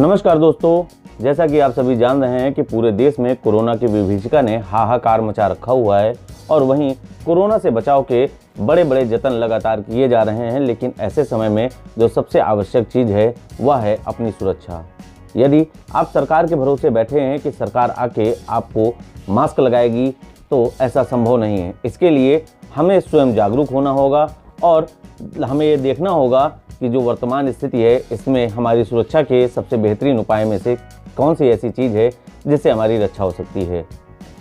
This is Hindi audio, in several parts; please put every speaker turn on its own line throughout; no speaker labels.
नमस्कार दोस्तों, जैसा कि आप सभी जान रहे हैं कि पूरे देश में कोरोना की विभीषिका ने हाहाकार मचा रखा हुआ है और वहीं कोरोना से बचाव के बड़े बड़े जतन लगातार किए जा रहे हैं। लेकिन ऐसे समय में जो सबसे आवश्यक चीज़ है वह है अपनी सुरक्षा। यदि आप सरकार के भरोसे बैठे हैं कि सरकार आके आपको मास्क लगाएगी तो ऐसा संभव नहीं है। इसके लिए हमें स्वयं जागरूक होना होगा और हमें ये देखना होगा कि जो वर्तमान स्थिति है इसमें हमारी सुरक्षा के सबसे बेहतरीन उपाय में से कौन सी ऐसी चीज़ है जिससे हमारी रक्षा हो सकती है।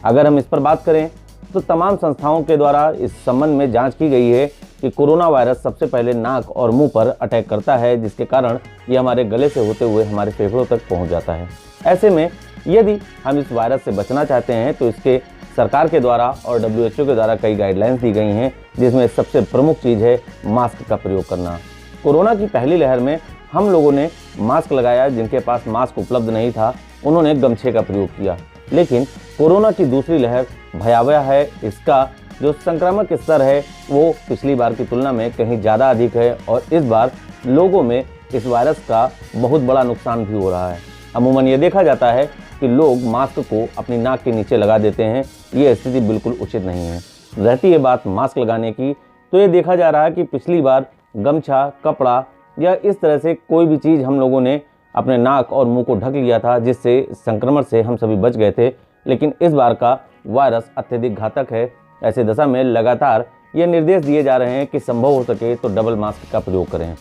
अगर हम इस पर बात करें तो तमाम संस्थाओं के द्वारा इस संबंध में जांच की गई है कि कोरोना वायरस सबसे पहले नाक और मुंह पर अटैक करता है, जिसके कारण ये हमारे गले से होते हुए हमारे फेफड़ों तक पहुंच जाता है। ऐसे में यदि हम इस वायरस से बचना चाहते हैं तो इसके सरकार के द्वारा और WHO के द्वारा कई गाइडलाइंस दी गई हैं, जिसमें सबसे प्रमुख चीज़ है मास्क का प्रयोग करना। कोरोना की पहली लहर में हम लोगों ने मास्क लगाया, जिनके पास मास्क उपलब्ध नहीं था उन्होंने गमछे का प्रयोग किया। लेकिन कोरोना की दूसरी लहर भयावह है। इसका जो संक्रामक स्तर है वो पिछली बार की तुलना में कहीं ज़्यादा अधिक है और इस बार लोगों में इस वायरस का बहुत बड़ा नुकसान भी हो रहा है। अमूमन ये देखा जाता है कि लोग मास्क को अपनी नाक के नीचे लगा देते हैं। ये स्थिति बिल्कुल उचित नहीं है। रहती है बात मास्क लगाने की तो ये देखा जा रहा है कि पिछली बार गमछा, कपड़ा या इस तरह से कोई भी चीज़ हम लोगों ने अपने नाक और मुंह को ढक लिया था, जिससे संक्रमण से हम सभी बच गए थे। लेकिन इस बार का वायरस अत्यधिक घातक है। ऐसे दशा में लगातार ये निर्देश दिए जा रहे हैं कि संभव हो सके तो डबल मास्क का प्रयोग करें।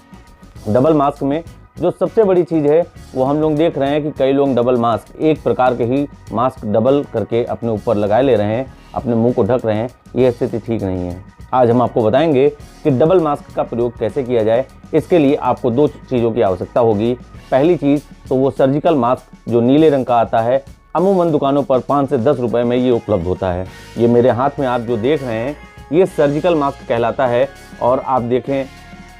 डबल मास्क में जो सबसे बड़ी चीज़ है वो हम लोग देख रहे हैं कि कई लोग डबल मास्क, एक प्रकार के ही मास्क डबल करके अपने ऊपर लगाए ले रहे हैं, अपने मुंह को ढक रहे हैं। ये स्थिति ठीक नहीं है। आज हम आपको बताएंगे कि डबल मास्क का प्रयोग कैसे किया जाए। इसके लिए आपको दो चीज़ों की आवश्यकता होगी। पहली चीज़ तो वो सर्जिकल मास्क जो नीले रंग का आता है, अमूमन दुकानों पर 5 से 10 रुपए में ये उपलब्ध होता है। ये मेरे हाथ में आप जो देख रहे हैं ये सर्जिकल मास्क कहलाता है और आप देखें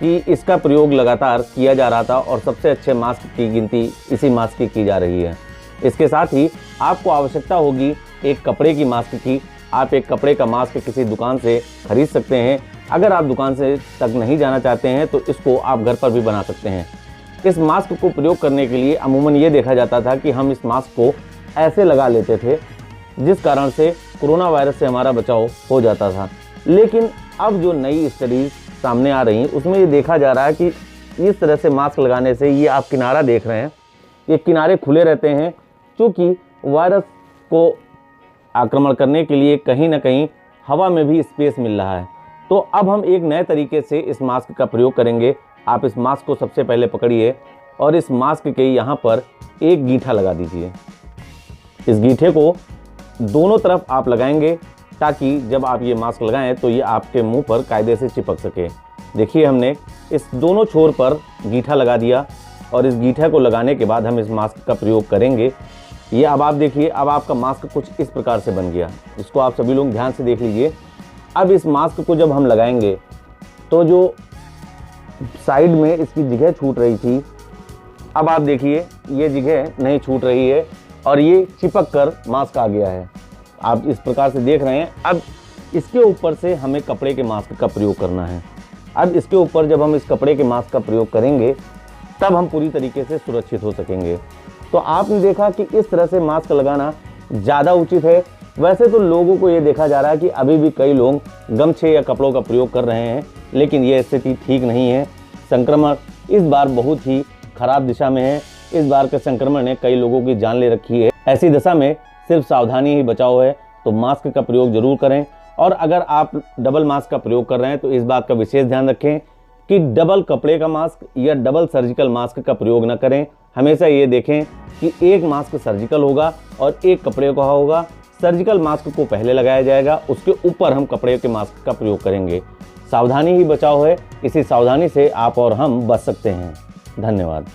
कि इसका प्रयोग लगातार किया जा रहा था और सबसे अच्छे मास्क की गिनती इसी मास्क की जा रही है। इसके साथ ही आपको आवश्यकता होगी एक कपड़े की मास्क की। आप एक कपड़े का मास्क किसी दुकान से खरीद सकते हैं। अगर आप दुकान से तक नहीं जाना चाहते हैं तो इसको आप घर पर भी बना सकते हैं। इस मास्क को प्रयोग करने के लिए अमूमन ये देखा जाता था कि हम इस मास्क को ऐसे लगा लेते थे, जिस कारण से कोरोना वायरस से हमारा बचाव हो जाता था। लेकिन अब जो नई स्टडीज़ सामने आ रही हैं उसमें ये देखा जा रहा है कि इस तरह से मास्क लगाने से, ये आप किनारा देख रहे हैं, ये किनारे खुले रहते हैं, क्योंकि वायरस को आक्रमण करने के लिए कहीं ना कहीं हवा में भी स्पेस मिल रहा है। तो अब हम एक नए तरीके से इस मास्क का प्रयोग करेंगे। आप इस मास्क को सबसे पहले पकड़िए और इस मास्क के यहाँ पर एक गीठा लगा दीजिए। इस गीठे को दोनों तरफ आप लगाएंगे ताकि जब आप ये मास्क लगाएं तो ये आपके मुंह पर कायदे से चिपक सके। देखिए, हमने इस दोनों छोर पर गीठा लगा दिया और इस गीठे को लगाने के बाद हम इस मास्क का प्रयोग करेंगे। ये अब आप देखिए, अब आपका मास्क कुछ इस प्रकार से बन गया। इसको आप सभी लोग ध्यान से देख लीजिए। अब इस मास्क को जब हम लगाएंगे तो जो साइड में इसकी जगह छूट रही थी, अब आप देखिए ये जगह नहीं छूट रही है और ये चिपक कर मास्क आ गया है। आप इस प्रकार से देख रहे हैं। अब इसके ऊपर से हमें कपड़े के मास्क का प्रयोग करना है। अब इसके ऊपर जब हम इस कपड़े के मास्क का प्रयोग करेंगे तब हम पूरी तरीके से सुरक्षित हो सकेंगे। तो आपने देखा कि इस तरह से मास्क लगाना ज़्यादा उचित है। वैसे तो लोगों को ये देखा जा रहा है कि अभी भी कई लोग गमछे या कपड़ों का प्रयोग कर रहे हैं, लेकिन ये स्थिति ठीक नहीं है। संक्रमण इस बार बहुत ही खराब दिशा में है। इस बार के संक्रमण ने कई लोगों की जान ले रखी है। ऐसी दशा में सिर्फ सावधानी ही बचाव है, तो मास्क का प्रयोग जरूर करें। और अगर आप डबल मास्क का प्रयोग कर रहे हैं तो इस बात का विशेष ध्यान रखें कि डबल कपड़े का मास्क या डबल सर्जिकल मास्क का प्रयोग न करें। हमेशा ये देखें कि एक मास्क सर्जिकल होगा और एक कपड़े का होगा। सर्जिकल मास्क को पहले लगाया जाएगा, उसके ऊपर हम कपड़े के मास्क का प्रयोग करेंगे। सावधानी ही बचाव है। इसी सावधानी से आप और हम बच सकते हैं। धन्यवाद।